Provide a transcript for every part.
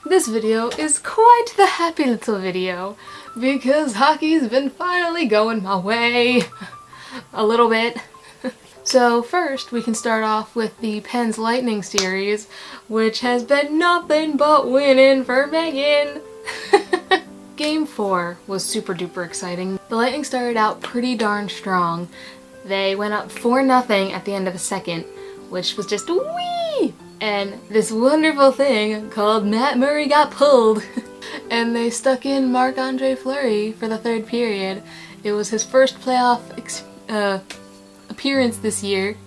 This video is quite the happy little video because hockey's been finally going my way a little bit. So first we can start off with the Pens Lightning series, which has been nothing but winning for Megan. Game 4 was super duper exciting. The Lightning started out pretty darn strong. They went up 4-0 at the end of the second, which was just wee! And this wonderful thing called Matt Murray got pulled. And they stuck in Marc-Andre Fleury for the third period. It was his first playoff appearance this year.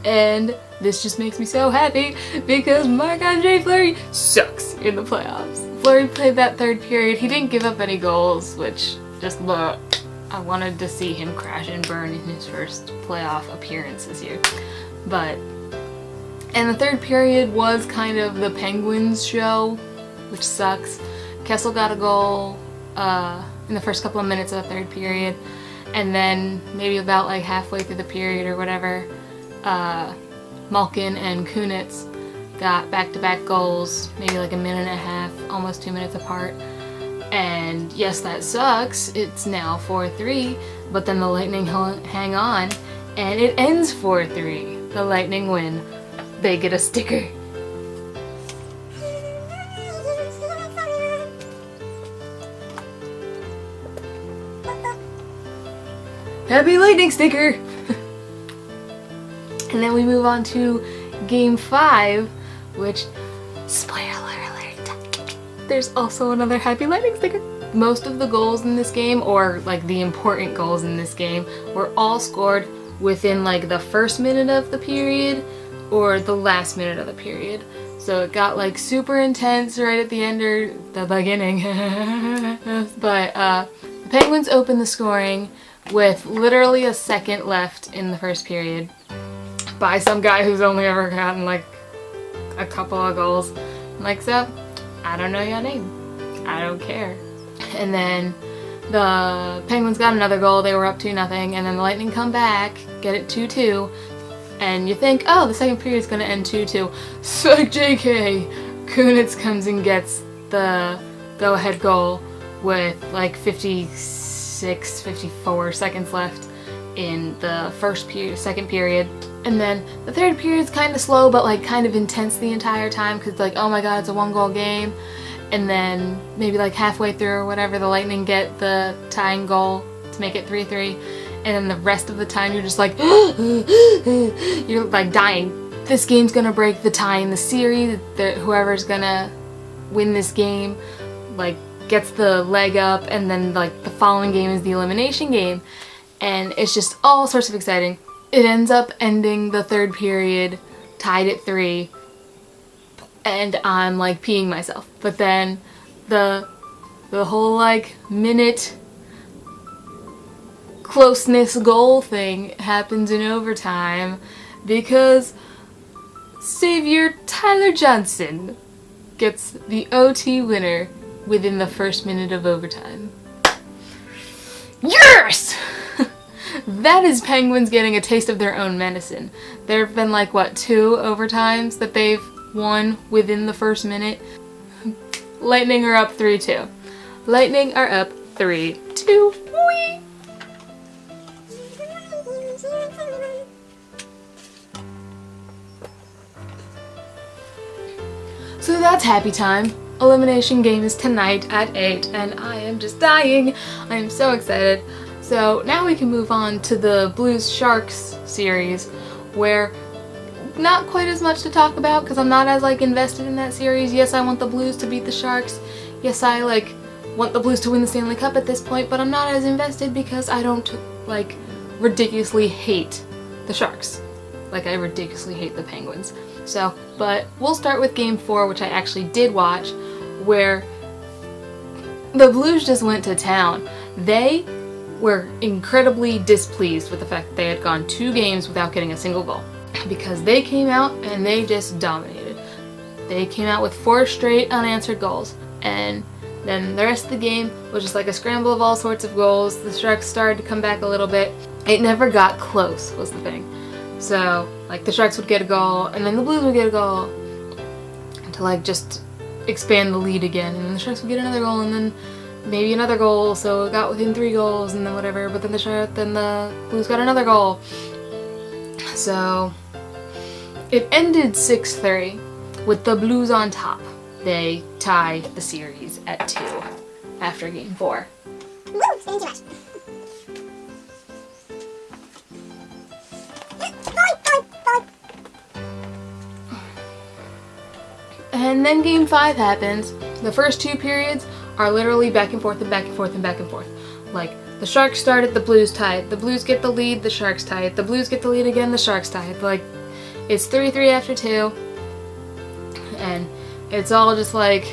And this just makes me so happy because Marc-Andre Fleury sucks in the playoffs. Fleury played that third period. He didn't give up any goals, which just I wanted to see him crash and burn in his first playoff appearance this year. And the third period was kind of the Penguins show, which sucks. Kessel got a goal in the first couple of minutes of the third period, and then maybe about like halfway through the period or whatever, Malkin and Kunitz got back-to-back goals, maybe like a minute and a half, almost 2 minutes apart. And yes, that sucks. It's now 4-3, but then the Lightning hang on, and it ends 4-3. The Lightning win. They get a sticker. Happy Lightning sticker! And then we move on to Game 5, which, spoiler alert, there's also another Happy Lightning sticker. Most of the goals in this game, or like the important goals in this game, were all scored within like the first minute of the period or the last minute of the period. So it got like super intense right at the end or the beginning. But the Penguins opened the scoring with literally a second left in the first period by some guy who's only ever gotten like a couple of goals. I'm like, so, I don't know your name. I don't care. And then the Penguins got another goal. They were up 2-0, and then the Lightning come back, get it 2-2. And you think, oh, the second period's gonna end 2-2. Psych JK! Kunitz comes and gets the go-ahead goal with like 56, 54 seconds left in the second period. And then the third period's kind of slow, but like kind of intense the entire time, because like, oh my god, it's a 1-goal game. And then maybe like halfway through or whatever, the Lightning get the tying goal to make it 3-3. And then the rest of the time you're just like, you're like dying. This game's gonna break the tie in the series. Whoever's gonna win this game like gets the leg up, and then like the following game is the elimination game. And it's just all sorts of exciting. It ends up ending the third period tied at 3, and I'm like peeing myself. But then the whole like minute closeness goal thing happens in overtime because Savior Tyler Johnson gets the OT winner within the first minute of overtime. Yes! That is Penguins getting a taste of their own medicine. There have been like, what, 2 overtimes that they've won within the first minute? Lightning are up 3-2. Lightning are up 3-2. Whee! So that's happy time. Elimination game is tonight at 8, and I am just dying. I am so excited. So now we can move on to the Blues Sharks series, where not quite as much to talk about because I'm not as like invested in that series. Yes, I want the Blues to beat the Sharks. Yes, I like want the Blues to win the Stanley Cup at this point, but I'm not as invested because I don't like ridiculously hate the Sharks. Like I ridiculously hate the Penguins. So, but we'll start with Game 4, which I actually did watch, where the Blues just went to town. They were incredibly displeased with the fact that they had gone 2 games without getting a single goal, because they came out and they just dominated. They came out with 4 straight unanswered goals, and then the rest of the game was just like a scramble of all sorts of goals. The Sharks started to come back a little bit. It never got close, was the thing. So, like, the Sharks would get a goal, and then the Blues would get a goal, to like just expand the lead again, and then the Sharks would get another goal, and then maybe another goal, so it got within 3 goals, and then whatever, but then the Blues got another goal. So it ended 6-3 with the Blues on top. They tie the series at 2 after Game 4. Woo! Spinning too much. And then Game 5 happens. The first 2 periods are literally back and forth and back and forth and back and forth. Like, the Sharks start it, the Blues tie it. The Blues get the lead, the Sharks tie it. The Blues get the lead again, the Sharks tie it. Like, it's 3-3 after 2. And it's all just like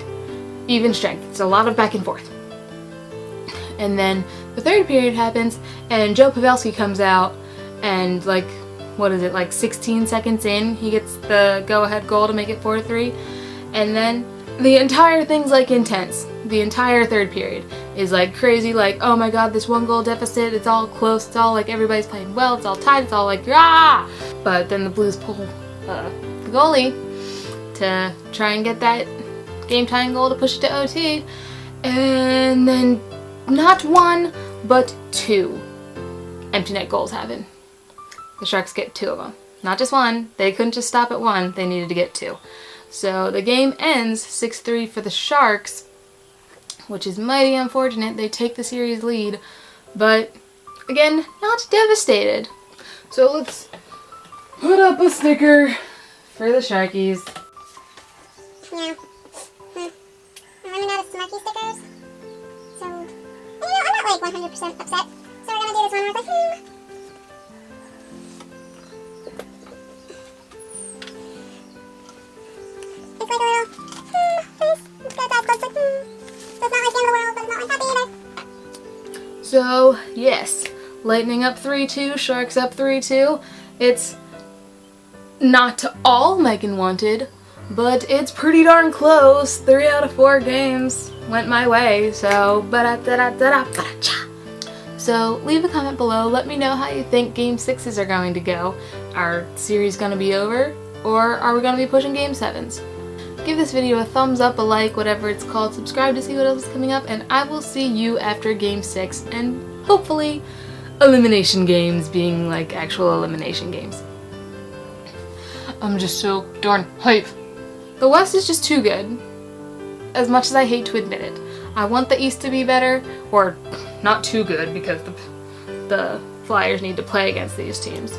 even strength. It's a lot of back and forth. And then the third period happens, and Joe Pavelski comes out, and like, what is it, like 16 seconds in, he gets the go-ahead goal to make it 4-3. And then the entire thing's like intense. The entire third period is like crazy, like, oh my god, this 1-goal deficit, it's all close, it's all like everybody's playing well, it's all tied, it's all like, ah! But then the Blues pull the goalie to try and get that game-tying goal to push it to OT, and then not 1, but 2 empty net goals happen. The Sharks get 2 of them. Not just 1, they couldn't just stop at 1, they needed to get 2. So the game ends 6-3 for the Sharks, which is mighty unfortunate. They take the series lead, but again, not devastated. So let's put up a sticker for the Sharkies. Yeah. I'm running out of smirky stickers. So, I'm not like 100% upset. So we're gonna do this one where it's like, It's like a little, face. It's got that close, like, So it's not like the end of the world, but it's not like happy either. So, yes, Lightning up 3-2, Sharks up 3-2. It's not all Megan wanted, but it's pretty darn close. 3 out of 4 games went my way, so So leave a comment below, let me know how you think Game 6s are going to go. Are series going to be over, or are we going to be pushing Game 7s? Give this video a thumbs up, a like, whatever it's called, subscribe to see what else is coming up, and I will see you after Game 6, and hopefully elimination games being like actual elimination games. I'm just so darn hype. The West is just too good, as much as I hate to admit it. I want the East to be better, or not too good, because the Flyers need to play against these teams.